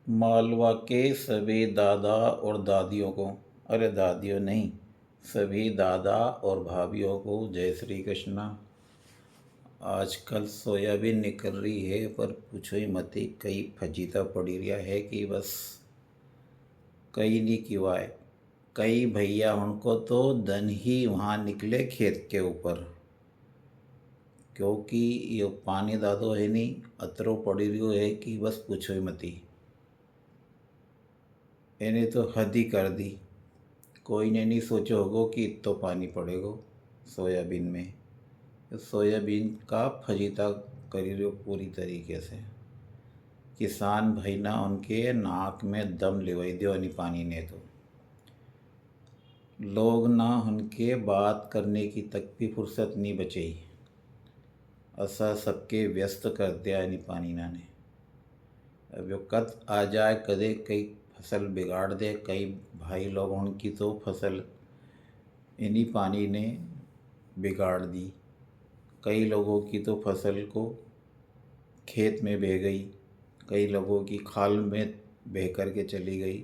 मालवा के सभी दादा और दादियों को, अरे दादियों नहीं, सभी दादा और भाभीयों को जय श्री कृष्णा। आजकल सोयाबीन निकल रही है पर पूछो ही मत ही, कई फजीता पड़ी रिया है कि बस कई नहीं किवा है। कई भैया उनको तो धन ही वहाँ निकले खेत के ऊपर, क्योंकि ये पानी दादो है नहीं, अतरो पड़ी रियो है कि बस पूछो ही मत ही। इन्हें तो हद ही कर दी। कोई ने नहीं सोचो होगो कि इतो पानी पड़ेगो सोयाबीन में। तो सोयाबीन का फजीता करी रहो पूरी तरीके से। किसान भाई ना उनके नाक में दम लिवाई दियो नहीं पानी ने। तो लोग ना उनके बात करने की तक भी फुर्सत नहीं बची। असा सबके व्यस्त कर दिया नहीं पानी ना ने। अब जो कद आ जाए कदे कई फसल बिगाड़ दे। कई भाई लोगों की तो फसल इन्हीं पानी ने बिगाड़ दी। कई लोगों की तो फसल को खेत में बह गई, कई लोगों की खाल में बह कर के चली गई,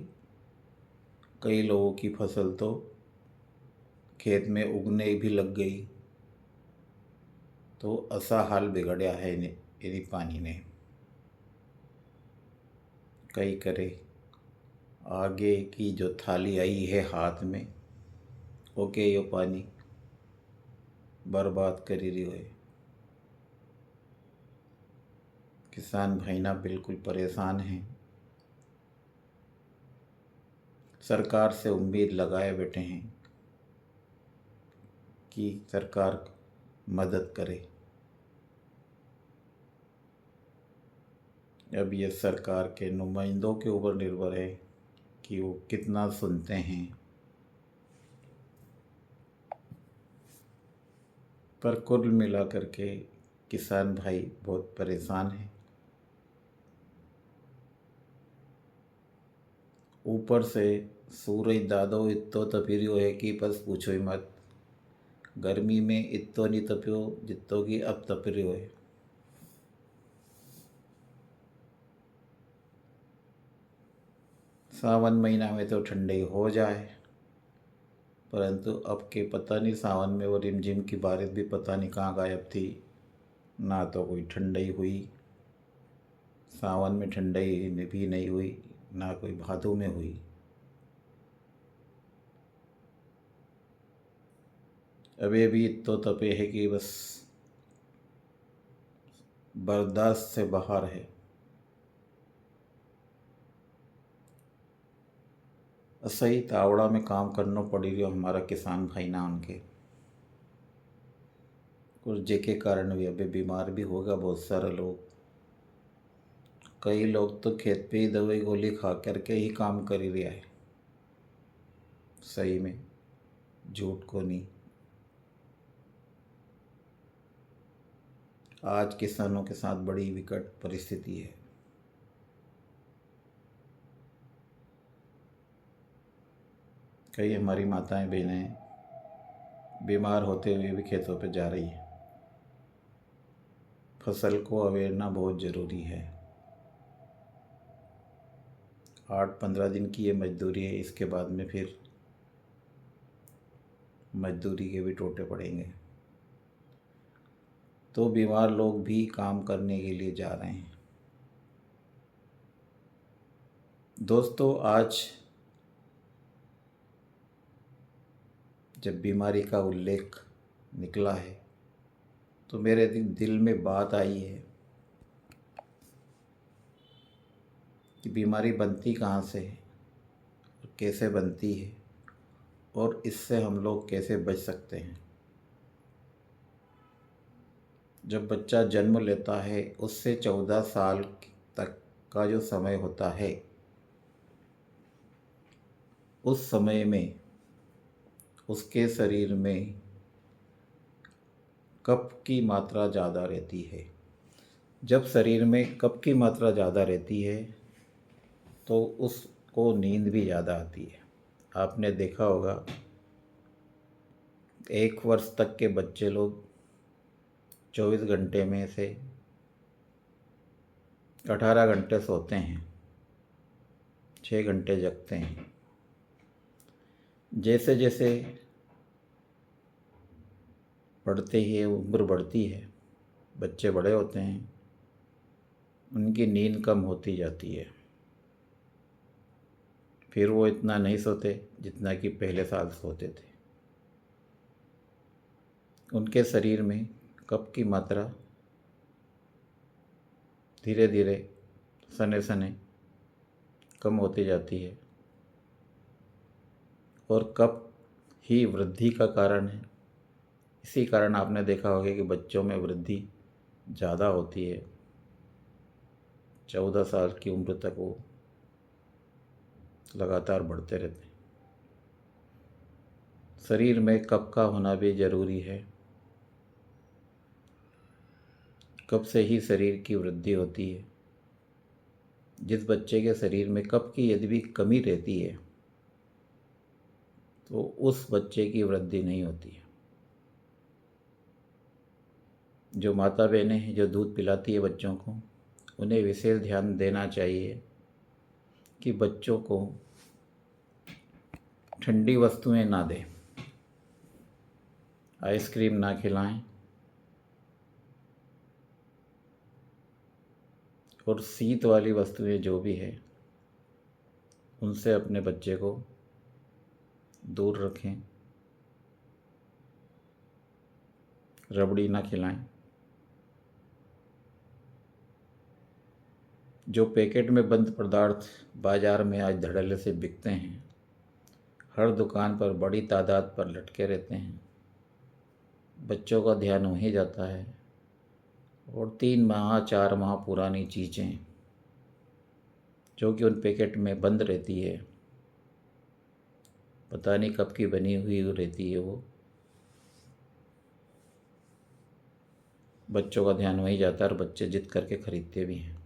कई लोगों की फसल तो खेत में उगने भी लग गई। तो ऐसा हाल बिगड़या है इन्हीं पानी ने। कई करे आगे की जो थाली आई है हाथ में, ओके यो पानी बर्बाद करी रही है। किसान भाई ना बिल्कुल परेशान हैं। सरकार से उम्मीद लगाए बैठे हैं कि सरकार मदद करे। अब ये सरकार के नुमाइंदों के ऊपर निर्भर है कि वो कितना सुनते हैं। पर कुल मिलाकर के किसान भाई बहुत परेशान हैं। ऊपर से सूरज दादो इतो तपिरियो है कि बस पूछो ही मत। गर्मी में इतो नहीं तपियो जितो कि अब तपिरियो है। सावन महीना में तो ठंडी हो जाए, परंतु अब के पता नहीं सावन में वो रिमझिम की बारिश भी पता नहीं कहाँ गायब थी। ना तो कोई ठंडी हुई, सावन में ठंडी भी नहीं हुई, ना कोई भादों में हुई। अभी भी तो तपे है कि बस बर्दाश्त से बाहर है। सही तावड़ा में काम करना पड़ी रही हमारा किसान भाई ना उनके। कुछ जेके कारण भी अभी बीमार भी होगा बहुत सारे लोग। कई लोग तो खेत पे ही दवाई गोली खा करके ही काम कर ही रहा है। सही में, झूठ को नहीं। आज किसानों के साथ बड़ी विकट परिस्थिति है। कई हमारी माताएं बहनें बीमार होते हुए भी खेतों पे जा रही है। फसल को अवेरना बहुत ज़रूरी है। 8-15 दिन की ये मजदूरी है, इसके बाद में फिर मजदूरी के भी टोटे पड़ेंगे। तो बीमार लोग भी काम करने के लिए जा रहे हैं। दोस्तों, आज जब बीमारी का उल्लेख निकला है तो मेरे दिल में बात आई है कि बीमारी बनती कहाँ से है और कैसे बनती है और इससे हम लोग कैसे बच सकते हैं। जब बच्चा जन्म लेता है उससे 14 साल तक का जो समय होता है, उस समय में उसके शरीर में कफ की मात्रा ज़्यादा रहती है। जब शरीर में कफ की मात्रा ज़्यादा रहती है तो उसको नींद भी ज़्यादा आती है। आपने देखा होगा 1 वर्ष तक के बच्चे लोग 24 घंटे में से 18 घंटे सोते हैं। 6 घंटे जगते हैं। जैसे जैसे बढ़ते ही उम्र बढ़ती है, बच्चे बड़े होते हैं, उनकी नींद कम होती जाती है। फिर वो इतना नहीं सोते जितना कि पहले साल सोते थे। उनके शरीर में कफ की मात्रा धीरे धीरे सने सने कम होती जाती है, और कफ ही वृद्धि का कारण है। इसी कारण आपने देखा होगा कि बच्चों में वृद्धि ज़्यादा होती है। 14 साल की उम्र तक वो लगातार बढ़ते रहते हैं। शरीर में कफ का होना भी ज़रूरी है। कफ से ही शरीर की वृद्धि होती है। जिस बच्चे के शरीर में कफ की यदि भी कमी रहती है तो उस बच्चे की वृद्धि नहीं होती है। जो माता बहनें हैं जो दूध पिलाती है बच्चों को, उन्हें विशेष ध्यान देना चाहिए कि बच्चों को ठंडी वस्तुएं ना दें, आइसक्रीम ना खिलाएं, और शीत वाली वस्तुएं जो भी है उनसे अपने बच्चे को दूर रखें। रबड़ी ना खिलाएं। जो पैकेट में बंद पदार्थ बाज़ार में आज धड़ल्ले से बिकते हैं, हर दुकान पर बड़ी तादाद पर लटके रहते हैं, बच्चों का ध्यान वहीं जाता है, और 3 माह 4 माह पुरानी चीज़ें जो कि उन पैकेट में बंद रहती है, पता नहीं कब की बनी हुई रहती है, वो बच्चों का ध्यान वहीं जाता है और बच्चे जिद करके ख़रीदते भी हैं,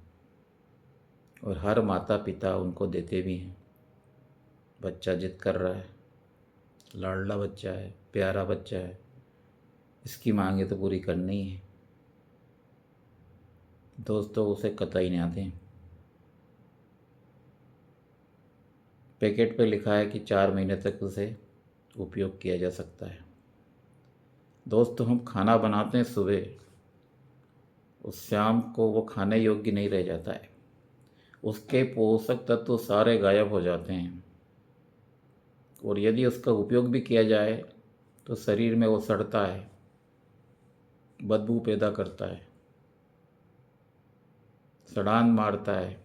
और हर माता पिता उनको देते भी हैं। बच्चा जिद कर रहा है, लाडला बच्चा है, प्यारा बच्चा है, इसकी मांगे तो पूरी करनी ही है। दोस्तों, उसे कतई ना दें। पैकेट पे लिखा है कि 4 महीने तक उसे उपयोग किया जा सकता है। दोस्तों, हम खाना बनाते हैं सुबह, उस शाम को वो खाने योग्य नहीं रह जाता है। उसके पोषक तत्व सारे गायब हो जाते हैं, और यदि उसका उपयोग भी किया जाए तो शरीर में वो सड़ता है, बदबू पैदा करता है, सड़ान मारता है।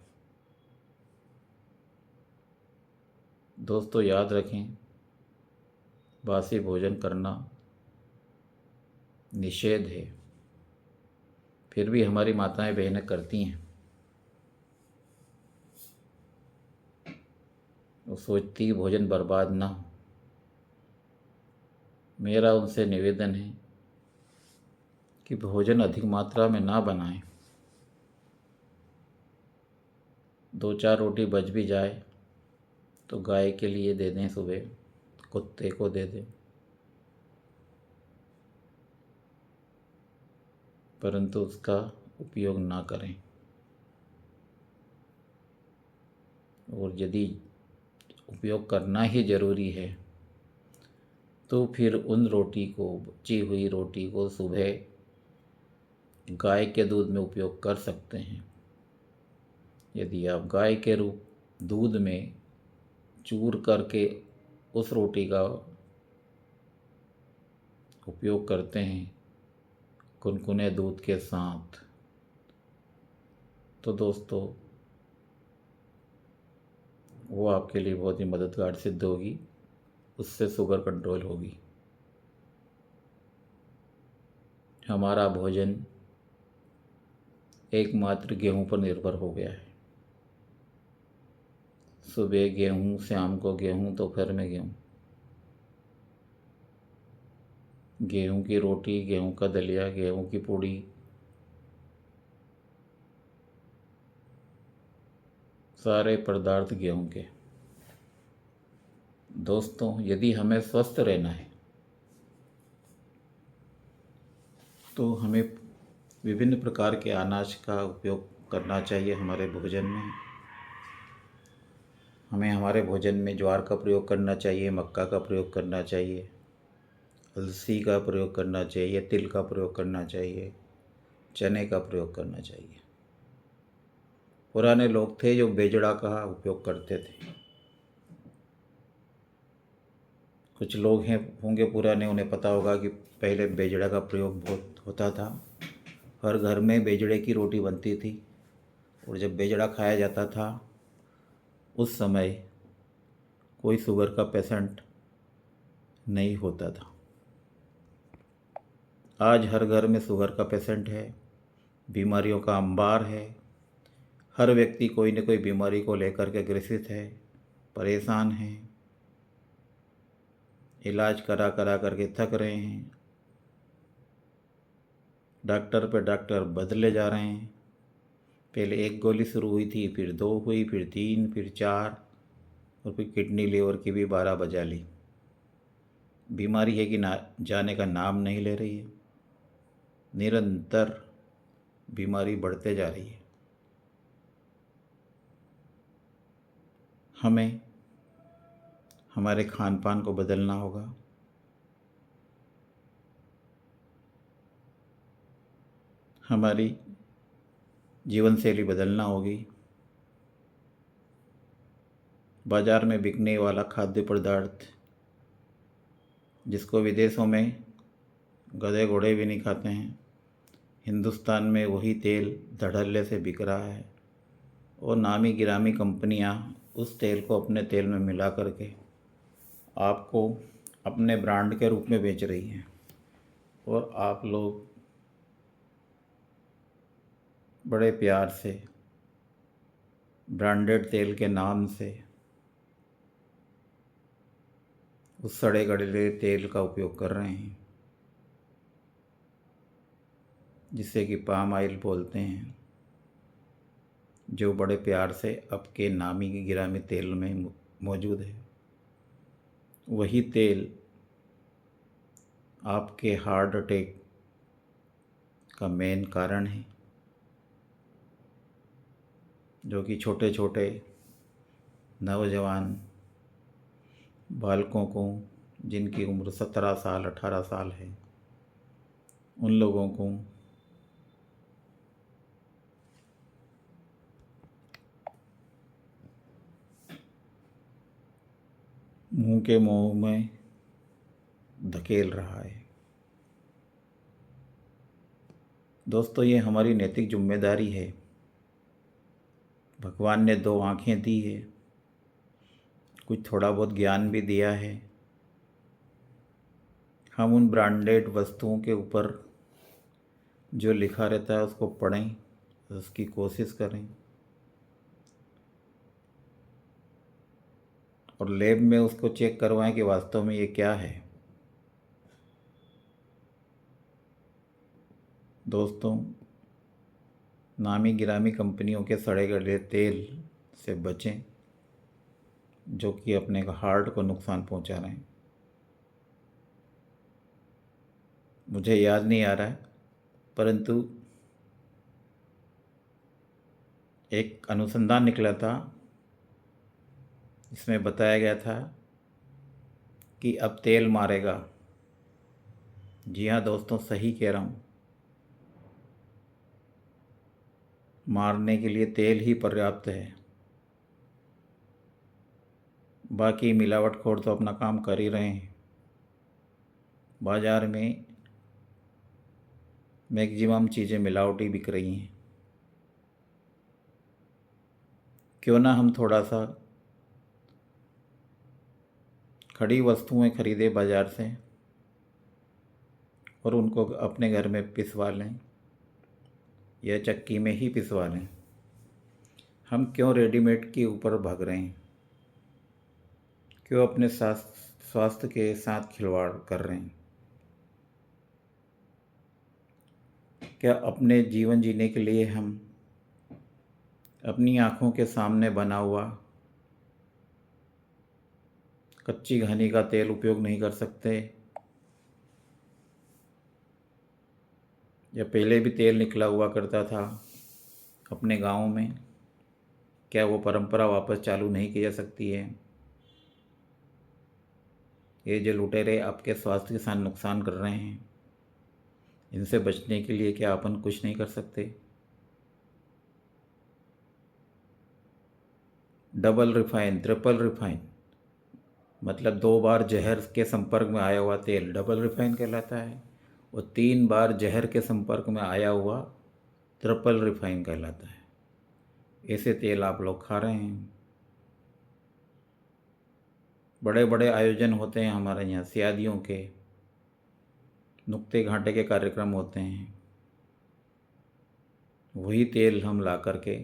दोस्तों, याद रखें, बासी भोजन करना निषेध है, फिर भी हमारी माताएं बहनें करती हैं। वो सोचती कि भोजन बर्बाद ना हो। मेरा उनसे निवेदन है कि भोजन अधिक मात्रा में ना बनाएं। 2-4 रोटी बच भी जाए तो गाय के लिए दे दें, सुबह कुत्ते को दे दें, परंतु उसका उपयोग ना करें। और यदि उपयोग करना ही ज़रूरी है तो फिर उन रोटी को, बची हुई रोटी को सुबह गाय के दूध में उपयोग कर सकते हैं। यदि आप गाय के दूध में चूर करके उस रोटी का उपयोग करते हैं कुनकुने दूध के साथ, तो दोस्तों वो आपके लिए बहुत ही मददगार सिद्ध होगी। उससे शुगर कंट्रोल होगी। हमारा भोजन एकमात्र गेहूं पर निर्भर हो गया है। सुबह गेहूं, शाम को गेहूं, दोपहर में गेहूं। गेहूं की रोटी, गेहूं का दलिया, गेहूं की पूड़ी, सारे पदार्थ गेहूं के। दोस्तों, यदि हमें स्वस्थ रहना है तो हमें विभिन्न प्रकार के अनाज का उपयोग करना चाहिए हमारे भोजन में। हमें हमारे भोजन में ज्वार का प्रयोग करना चाहिए, मक्का का प्रयोग करना चाहिए, अलसी का प्रयोग करना चाहिए, तिल का प्रयोग करना चाहिए, चने का प्रयोग करना चाहिए। पुराने लोग थे जो बेजड़ा का उपयोग करते थे। कुछ लोग हैं होंगे पुराने, उन्हें पता होगा कि पहले बेजड़ा का प्रयोग बहुत होता था। हर घर में बेजड़े की रोटी बनती थी और जब बेजड़ा खाया जाता था उस समय कोई शुगर का पेशेंट नहीं होता था। आज हर घर में शुगर का पेशेंट है, बीमारियों का अंबार है। हर व्यक्ति कोई न कोई बीमारी को लेकर के ग्रसित है, परेशान है, इलाज करा करा करके थक रहे हैं। डॉक्टर पे डॉक्टर बदले जा रहे हैं। पहले एक गोली शुरू हुई थी, फिर 2 हुई, फिर 3, फिर 4 और फिर किडनी लीवर की भी 12 बजा ली। बीमारी है कि ना जाने का नाम नहीं ले रही है। निरंतर बीमारी बढ़ते जा रही है। हमें हमारे खान पान को बदलना होगा। हमारी जीवन शैली बदलना होगी। बाज़ार में बिकने वाला खाद्य पदार्थ जिसको विदेशों में गधे घोड़े भी नहीं खाते हैं, हिंदुस्तान में वही तेल धड़ल्ले से बिक रहा है और नामी गिरामी कंपनियां उस तेल को अपने तेल में मिला करके आपको अपने ब्रांड के रूप में बेच रही हैं और आप लोग बड़े प्यार से ब्रांडेड तेल के नाम से उस सड़े गले तेल का उपयोग कर रहे हैं, जिसे कि पाम ऑयल बोलते हैं, जो बड़े प्यार से आपके नामी गिरामी तेल में मौजूद है। वही तेल आपके हार्ट अटैक का मेन कारण है, जो कि छोटे छोटे नौजवान बालकों को, जिनकी उम्र 17 साल 18 साल है, उन लोगों को मुंह के मुंह में धकेल रहा है। दोस्तों, ये हमारी नैतिक जिम्मेदारी है। भगवान ने 2 आँखें दी है, कुछ थोड़ा बहुत ज्ञान भी दिया है। हम उन ब्रांडेड वस्तुओं के ऊपर जो लिखा रहता है उसको पढ़ें, उसकी कोशिश करें और लैब में उसको चेक करवाएं कि वास्तव में ये क्या है। दोस्तों, नामी गिरामी कंपनियों के सड़े गले तेल से बचें, जो कि अपने हार्ट को नुकसान पहुंचा रहे हैं। मुझे याद नहीं आ रहा है, परंतु एक अनुसंधान निकला था, इसमें बताया गया था कि अब तेल मारेगा। जी हाँ दोस्तों, सही कह रहा हूँ। मारने के लिए तेल ही पर्याप्त है। बाकी मिलावटखोर तो अपना काम कर ही रहे हैं। बाज़ार में मैक्सिमम चीज़ें मिलावटी बिक रही हैं। क्यों ना हम थोड़ा सा खड़ी वस्तुएं खरीदें बाज़ार से और उनको अपने घर में पिसवा लें या चक्की में ही पिसवा लें। हम क्यों रेडीमेड के ऊपर भाग रहे हैं? क्यों अपने स्वास्थ्य के साथ खिलवाड़ कर रहे हैं? क्या अपने जीवन जीने के लिए हम अपनी आँखों के सामने बना हुआ कच्ची घानी का तेल उपयोग नहीं कर सकते? या पहले भी तेल निकला हुआ करता था अपने गाँव में, क्या वो परंपरा वापस चालू नहीं की जा सकती है? ये जो लुटेरे आपके स्वास्थ्य के साथ नुकसान कर रहे हैं, इनसे बचने के लिए क्या अपन कुछ नहीं कर सकते? डबल रिफाइन, ट्रिपल रिफाइन, मतलब 2 बार जहर के संपर्क में आया हुआ तेल डबल रिफाइन कहलाता है, और 3 बार जहर के संपर्क में आया हुआ ट्रिपल रिफाइन कहलाता है। ऐसे तेल आप लोग खा रहे हैं। बड़े बड़े आयोजन होते हैं हमारे यहाँ, शादियों के, नुक्ते घाटे के कार्यक्रम होते हैं, वही तेल हम ला करके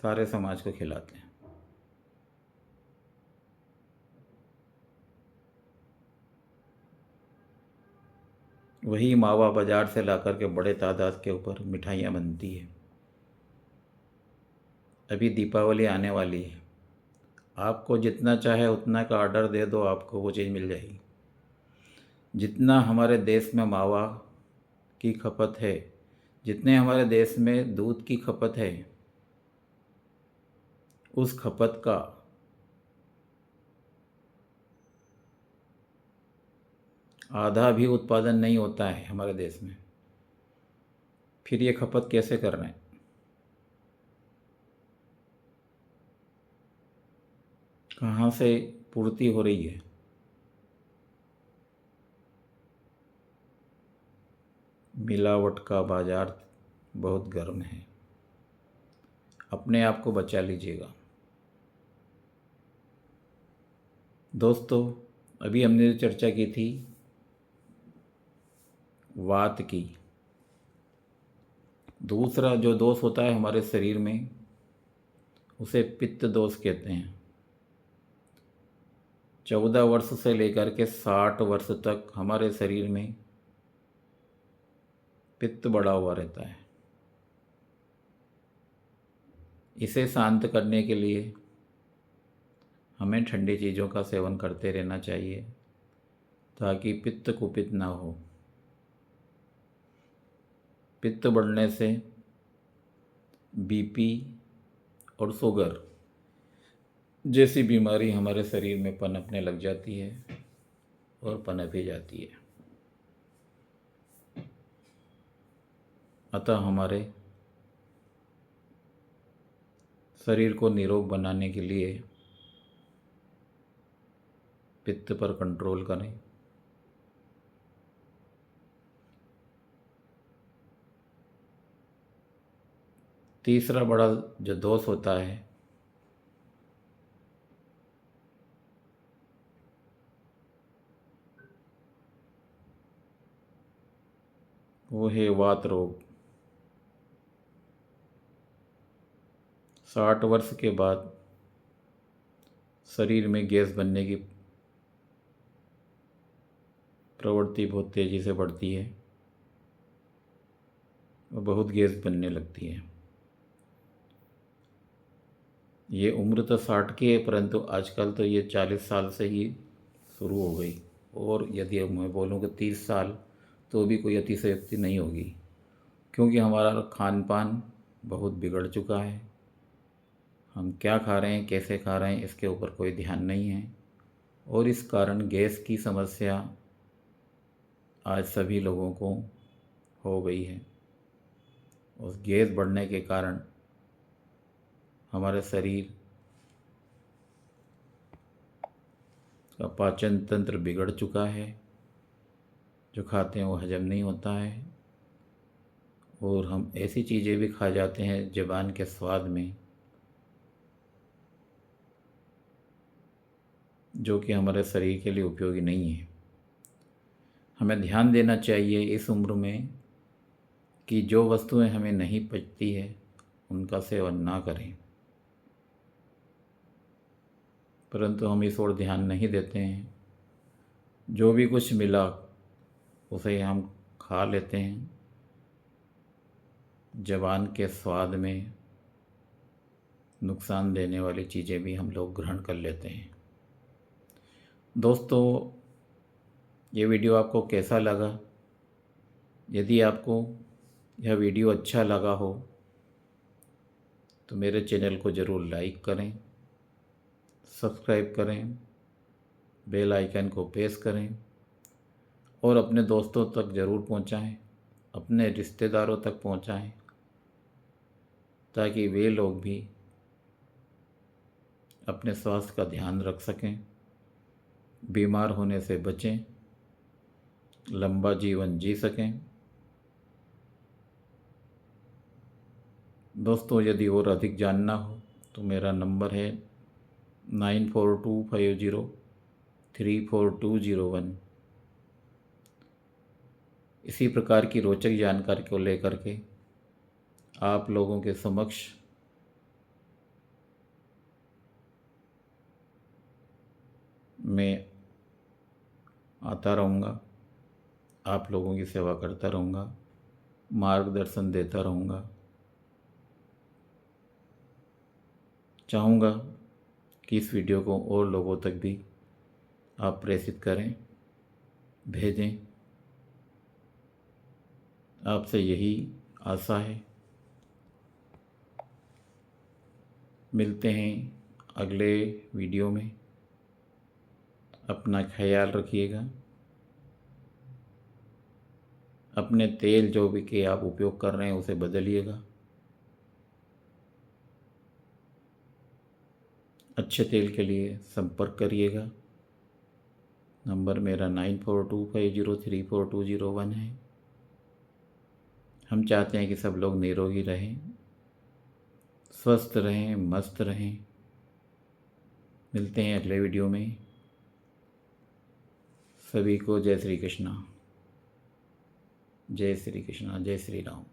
सारे समाज को खिलाते हैं। वही मावा बाजार से ला करके बड़े तादाद के ऊपर मिठाइयाँ बनती है। अभी दीपावली आने वाली है, आपको जितना चाहे उतना का ऑर्डर दे दो, आपको वो चीज़ मिल जाएगी। जितना हमारे देश में मावा की खपत है, जितने हमारे देश में दूध की खपत है, उस खपत का आधा भी उत्पादन नहीं होता है हमारे देश में। फिर ये खपत कैसे कर रहे हैं? कहाँ से पूर्ति हो रही है? मिलावट का बाजार बहुत गर्म है, अपने आप को बचा लीजिएगा। दोस्तों, अभी हमने जो चर्चा की थी वात की, दूसरा जो दोष होता है हमारे शरीर में, उसे पित्त दोष कहते हैं। 14 वर्ष से लेकर के 60 वर्ष तक हमारे शरीर में पित्त बढ़ा हुआ रहता है। इसे शांत करने के लिए हमें ठंडी चीज़ों का सेवन करते रहना चाहिए, ताकि पित्त कुपित ना हो। पित्त बढ़ने से बीपी और शुगर जैसी बीमारी हमारे शरीर में पनपने लग जाती है और पनप ही जाती है। अतः हमारे शरीर को निरोग बनाने के लिए पित्त पर कंट्रोल करें। तीसरा बड़ा जो दोष होता है, वो है वात रोग। 60 वर्ष के बाद शरीर में गैस बनने की प्रवृत्ति बहुत तेज़ी से बढ़ती है और बहुत गैस बनने लगती है। ये उम्र तो 60 की है, परंतु आजकल तो ये 40 साल से ही शुरू हो गई, और यदि मैं बोलूँ कि 30 साल, तो भी कोई अतिशयोक्ति नहीं होगी, क्योंकि हमारा खान पान बहुत बिगड़ चुका है। हम क्या खा रहे हैं, कैसे खा रहे हैं, इसके ऊपर कोई ध्यान नहीं है, और इस कारण गैस की समस्या आज सभी लोगों को हो गई है। उस गैस बढ़ने के कारण हमारे शरीर का पाचन तंत्र बिगड़ चुका है, जो खाते हैं वो हजम नहीं होता है, और हम ऐसी चीज़ें भी खा जाते हैं ज़ुबान के स्वाद में, जो कि हमारे शरीर के लिए उपयोगी नहीं है। हमें ध्यान देना चाहिए इस उम्र में कि जो वस्तुएं हमें नहीं पचती है उनका सेवन ना करें, परंतु हम इस ओर ध्यान नहीं देते हैं। जो भी कुछ मिला उसे हम खा लेते हैं, ज़ुबान के स्वाद में नुकसान देने वाली चीज़ें भी हम लोग ग्रहण कर लेते हैं। दोस्तों, ये वीडियो आपको कैसा लगा? यदि आपको यह वीडियो अच्छा लगा हो तो मेरे चैनल को ज़रूर लाइक करें, सब्सक्राइब करें, बेल आइकन को प्रेस करें और अपने दोस्तों तक ज़रूर पहुंचाएं, अपने रिश्तेदारों तक पहुंचाएं, ताकि वे लोग भी अपने स्वास्थ्य का ध्यान रख सकें, बीमार होने से बचें, लंबा जीवन जी सकें। दोस्तों, यदि और अधिक जानना हो तो मेरा नंबर है 9425034201। इसी प्रकार की रोचक जानकारी को लेकर के आप लोगों के समक्ष मैं आता रहूँगा, आप लोगों की सेवा करता रहूँगा, मार्गदर्शन देता रहूँगा। चाहूँगा कि इस वीडियो को और लोगों तक भी आप प्रेषित करें, भेजें। आपसे यही आशा है। मिलते हैं अगले वीडियो में। अपना ख्याल रखिएगा। अपने तेल जो भी के आप उपयोग कर रहे हैं उसे बदलिएगा। अच्छे तेल के लिए संपर्क करिएगा। नंबर मेरा 9425034201 है। हम चाहते हैं कि सब लोग निरोगी रहें, स्वस्थ रहें, मस्त रहें। मिलते हैं अगले वीडियो में। सभी को जय श्री कृष्णा, जय श्री कृष्णा, जय श्री राम।